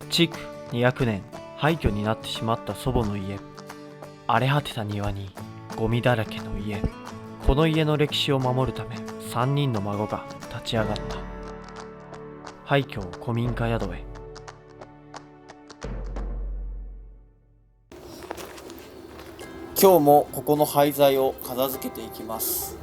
築200年、廃墟になってしまった祖母の家。荒れ果てた庭にゴミだらけの家。この家の歴史を守るため3人の孫が立ち上がった。廃墟を古民家宿へ。今日もここの廃材を片付けていきます。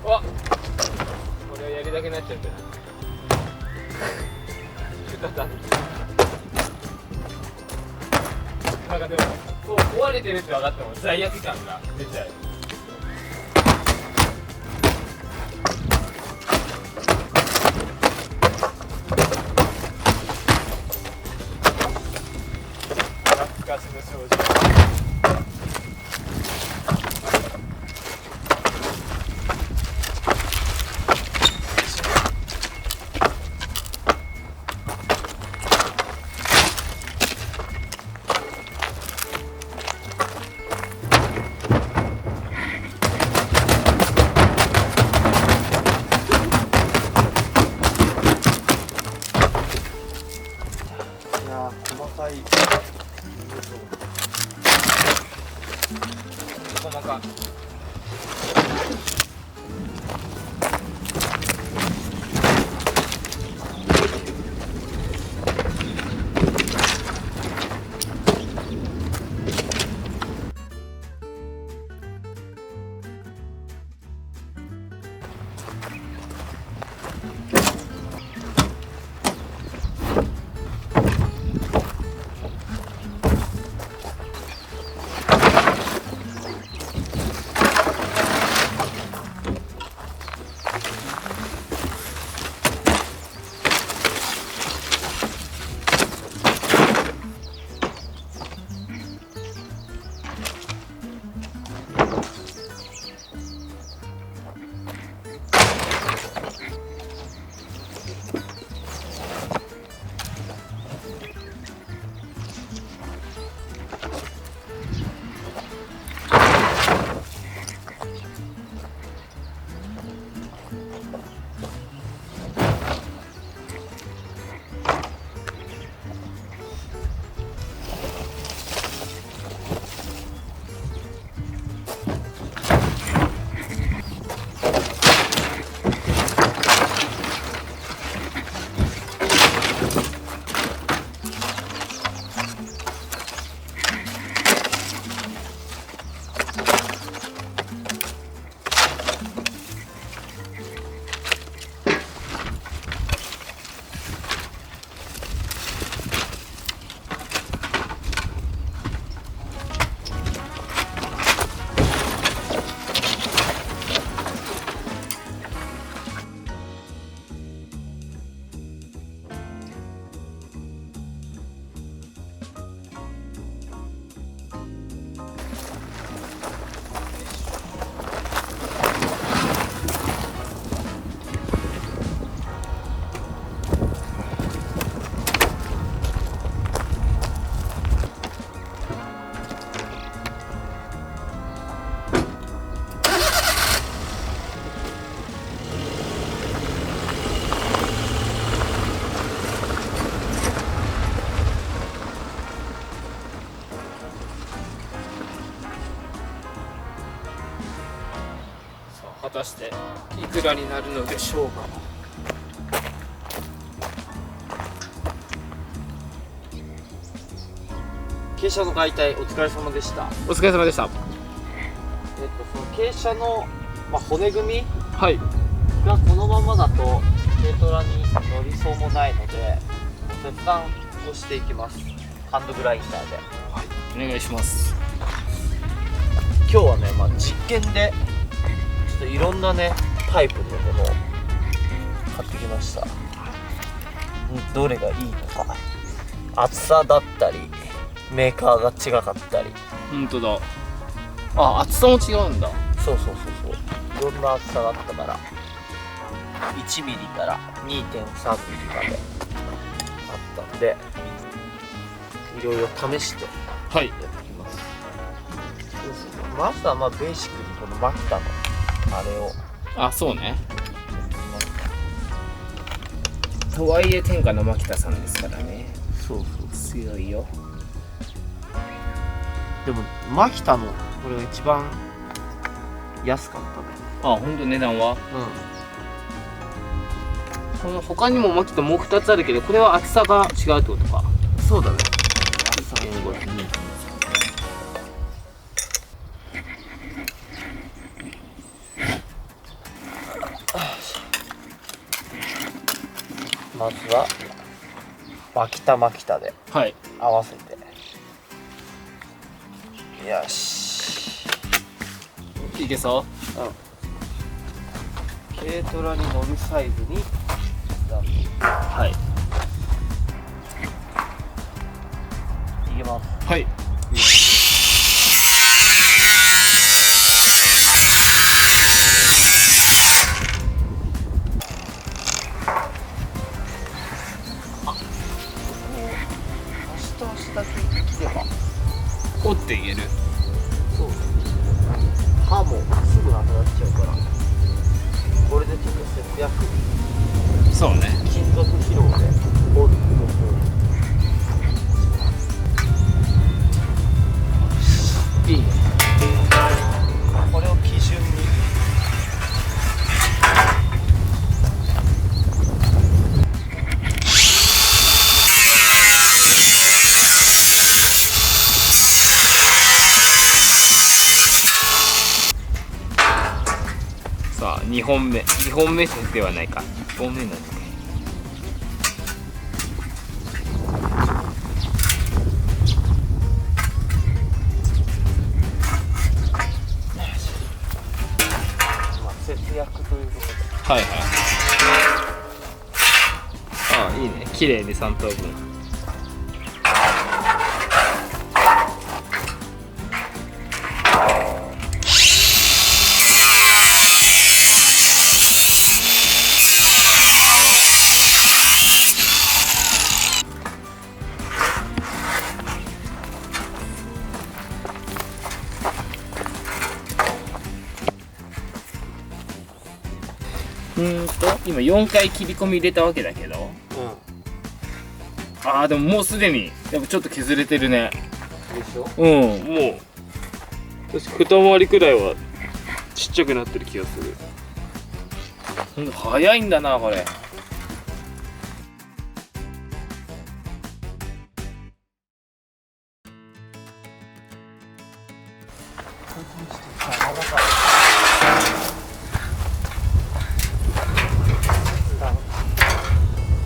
これはやりだけになっちゃってなんかでもこう壊れてるって分かっても罪悪感が出ちゃう。懐かしの少女。細かい。細かい。たしていくらになるのでしょうか。傾斜の解体お疲れ様でした。お疲れ様でした。その傾斜の、骨組みはいがこのままだと軽トラに乗りそうもないので切断をしていきます。ハンドグラインダーで。お願いします。今日はね、実験でちょっといろんなねタイプのものを買ってきました。どれがいいのか、厚さだったりメーカーが違かったり。本当だ。あ、厚さも違うんだ。そういろんな厚さがあったから1ミリから 2.3 ミリまであったんで、いろいろ試してはいやってきます。まずはベーシックにこのマキタのあれをあ、そうね。やってみます。とはいえ天下の牧田さんですからね。そう強いよ。でもマキタのこれが一番安かったね。あ、ほんと値段は。うこの他にも牧田もう2つあるけど、これは厚さが違うってことか。ん、そうだね。まずはマキタではい。合わせて、よし。いけそう。軽トラに乗るサイズにはい。いきます。はい。足と足だけ切れば、折っていける。そう、刃もすぐなくなっちゃうから、これでちょっと節約、そうね。金属疲労で折る方法。いいね。これを基準にさあ2本目ではないか、1本目なんだっけ。節約ということで。はいはい。ああ、いいね。綺麗に3等分。今4回切り込み入れたわけだけど、ああでももうすでにやっぱちょっと削れてるね。でしょ。もう確か2回りくらいはちっちゃくなってる気がする。ほんと早いんだなこれ。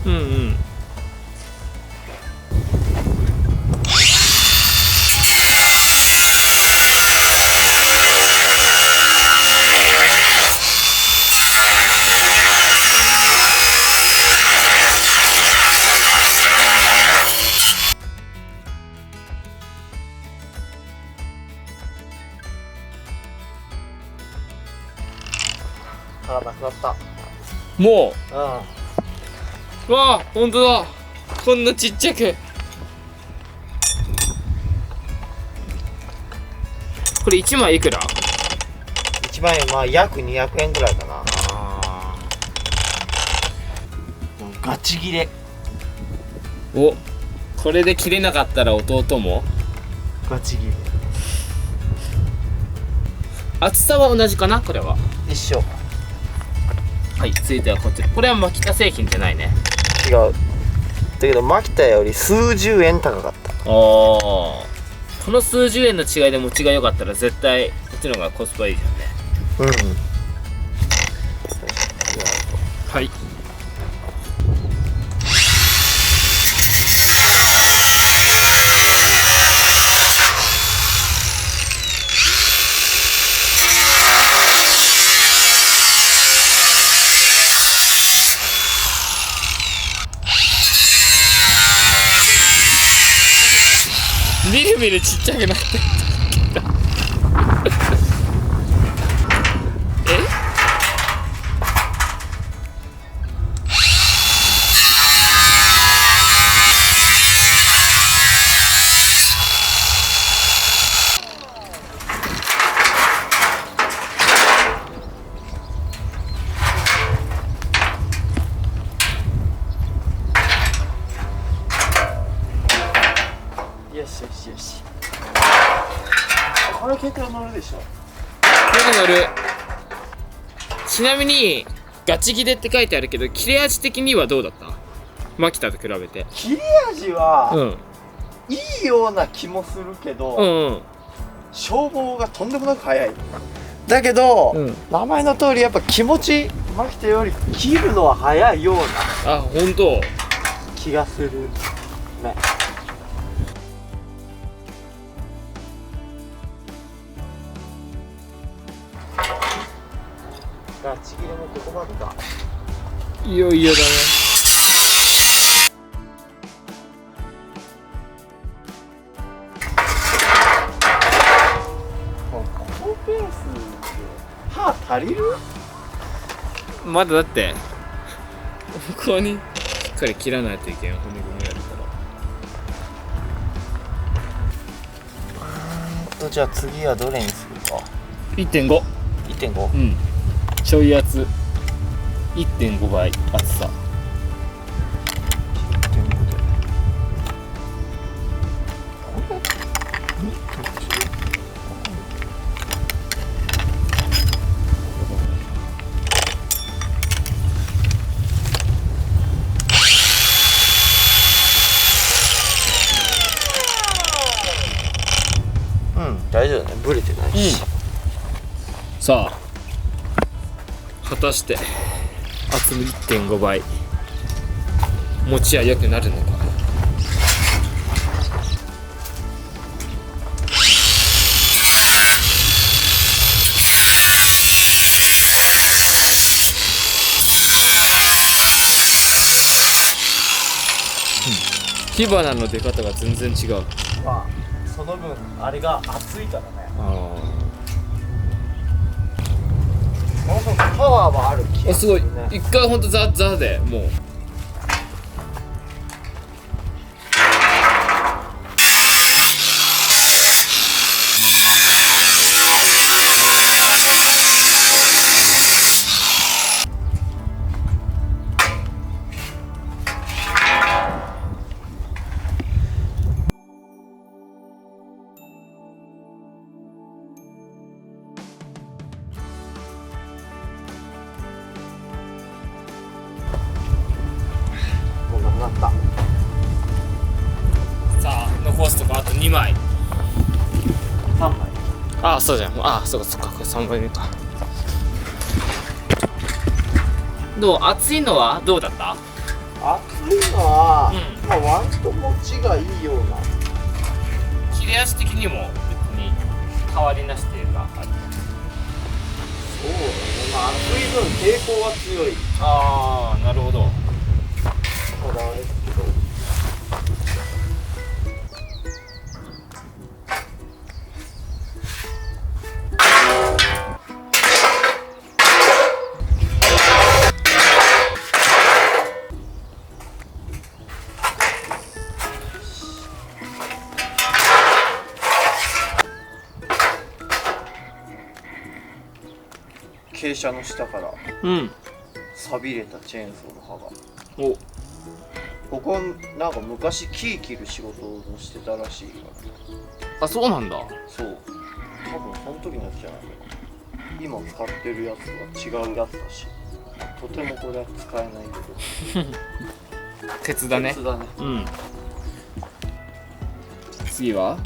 うんうん。あ、なくなった。もうん。う、わあ、ほんとだ。こんなちっちゃく。これ1枚いくら1万円、約200円ぐらいかな。ガチ切れ。お、これで切れなかったら弟もガチ切れ。厚さは同じかなこれは。一緒。はい、続いてはこちら。これはマキタ製品じゃないね。違う。だけどマキタより数十円高かった。この数十円の違いで持ちが良かったら絶対こっちの方がコスパいいじゃんね。うん。はい。みるみるちっちゃくなってよしよしよし。これ結構乗るでしょ。よく乗る。ちなみにガチ切れって書いてあるけど、切れ味的にはどうだった？マキタと比べて。切れ味は、うんいいような気もするけど、うん消防がとんでもなく速い。だけど、うん。名前の通りやっぱ気持ちマキタより切るのは速いようなあ、本当。気がするね。ガチ切れもここまでか。いよいよだね。このペースで歯足りる？まだだってここにしっかり切らないといけん骨組みやるから。じゃあ次はどれにするか。 1.5。 1.5。うん。ちょい厚。1.5 倍厚さ。大丈夫だね、ブレてないし。さあ果たして厚み 1.5 倍持ちは良くなるのか。火花の出方が全然違う。まあその分あれが熱いからね。あものすごくパワーはある気あ、すごいがするね。一回ほんとザッザッでもうもうなくなった。さあ残すとこあと2枚。3枚。ああそうじゃん。ああそうかそうか、これ3枚目か。どう、熱いのはどうだった？熱いのは、うんまあ割と持ちがいいような。切れ味的にも別に変わりなしというかある。そうだね。まあ熱い分抵抗は強い。ああなるほど。ただあれだけど。傾斜の下からうん錆びれたチェーンソーの刃が。おここなんか昔木切る仕事をしてたらしいから。あそうなんだ。そう。多分その時のやつじゃないか今使ってるやつは違うやつだし、とてもこれは使えないけど。鉄だね。鉄だね。うん。次は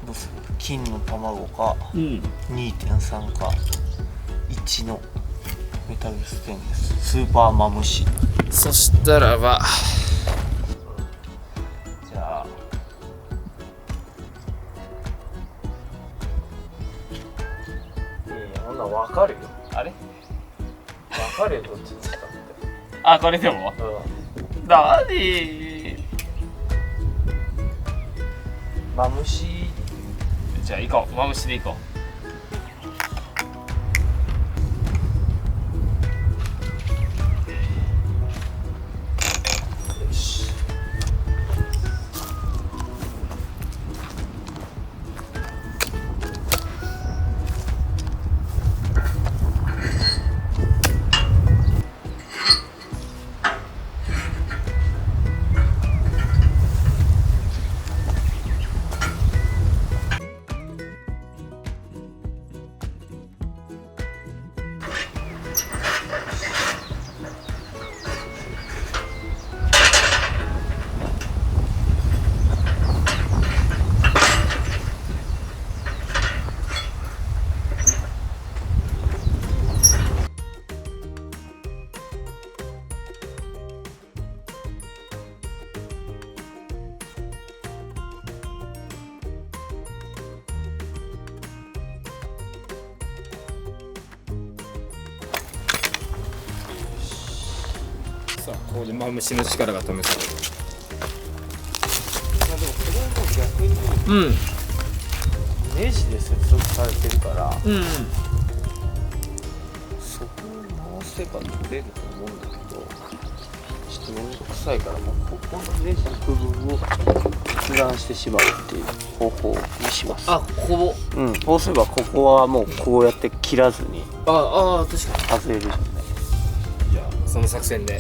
どうする？金の卵か、うん。 2.3 か1のメタルステンレススーパーマムシ。そしたらばじゃあほんなら分かるよ。あれ分かるよ、どっちにしたって。あ、これでもなにマムシ。じゃあ行こう。マムシで行こよし。う。さあ、ここでマムシの力が試される。でもこれも逆にうん。ネジで接続されてるから、うん。そこを回せば取れると思うんだけど、ちょっとめんどくさいから、もうここのネジの部分を切断してしまうっていう方法にします。あ、ここ。うん、こうすればここはもうこうやって切らずにあ、確かに。外れるじゃんね。じゃあ、その作戦で。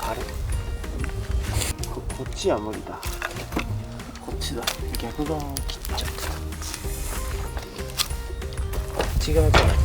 あれこっちは無理だ。こっちだ。逆側を切っちゃってた。こっち側じゃない。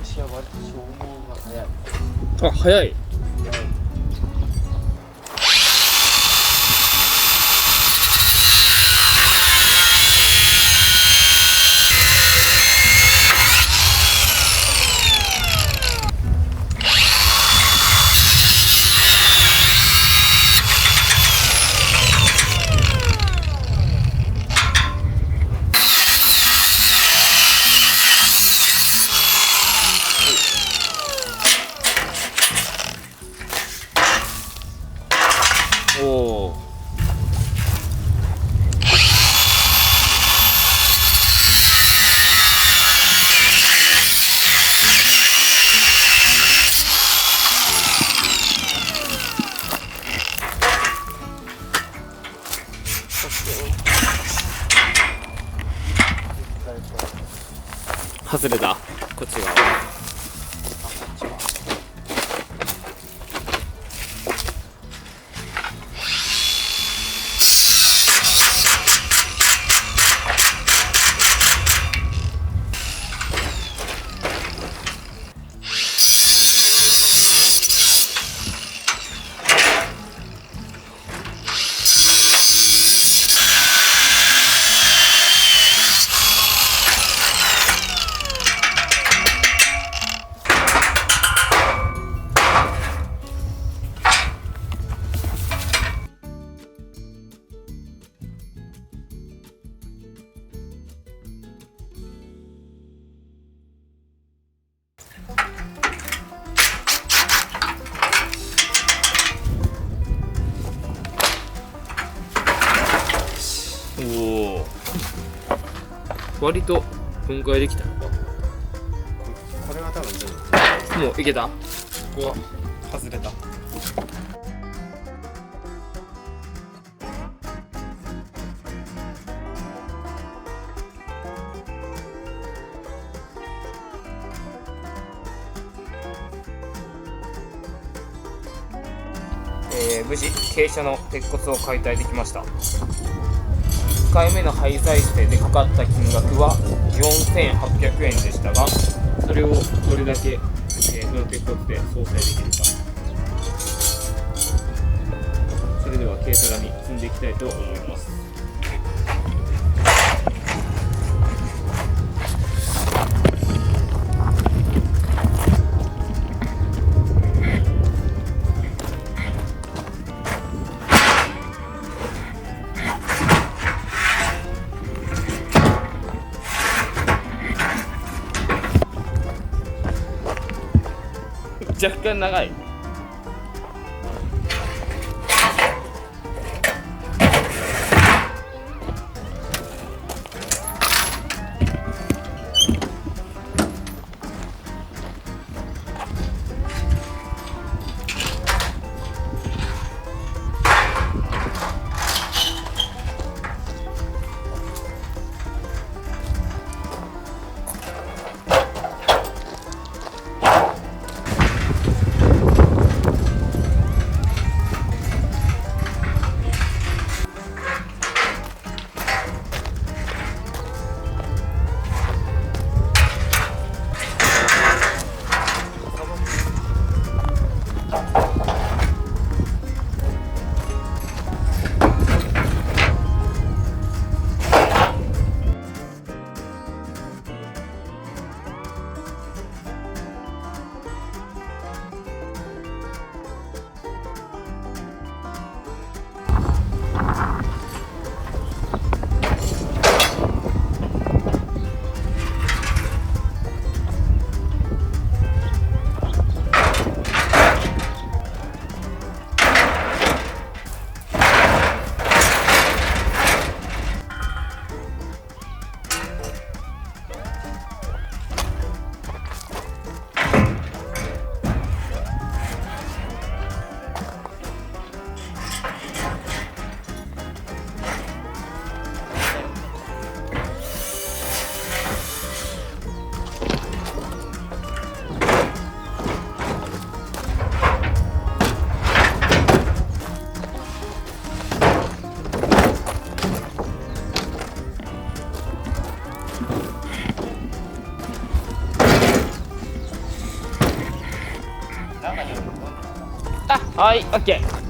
私は割と消耗が早い。あ、早い。おお。外れた。こっち側。割と分解できたのか。これは多分全部もういけた。ここは外れた。無事傾斜の鉄骨を解体できました。1回目の廃材捨てでかかった金額は4800円でしたが、それをどれだけ、この鉄骨で相殺できるか。それでは軽トラに積んでいきたいと思います。若干長い。はい、オッケー。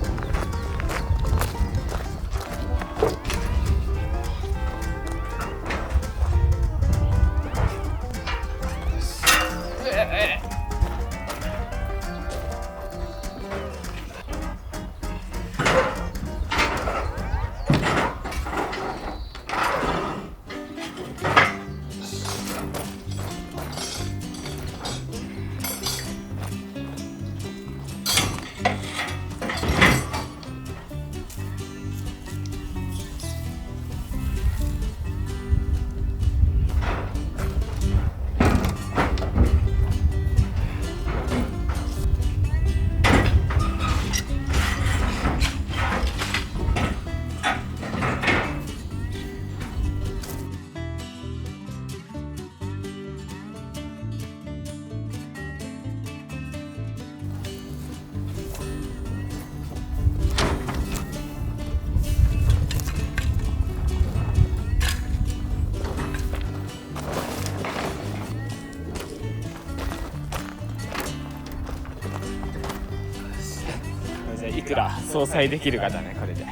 いくら相殺できるかだね、これで。い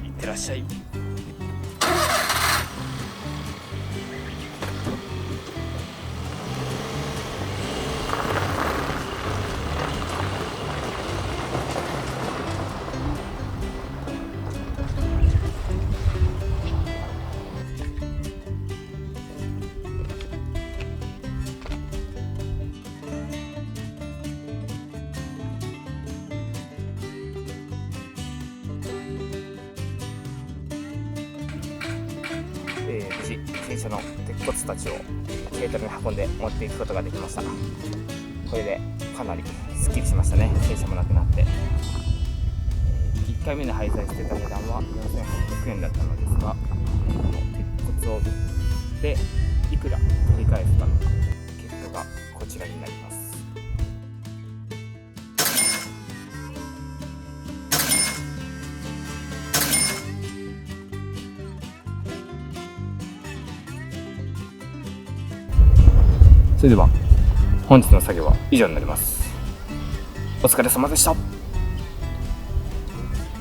ってらっしゃい。骨たちを軽トラに運んで持っていくことができました。これでかなりすっきりしましたね。傾斜もなくなって、1回目の廃材捨てた値段は4800円だったのですが、鉄骨を売っていくら取り返せたのか、結果がこちらになります。それでは本日の作業は以上になります。お疲れ様でした。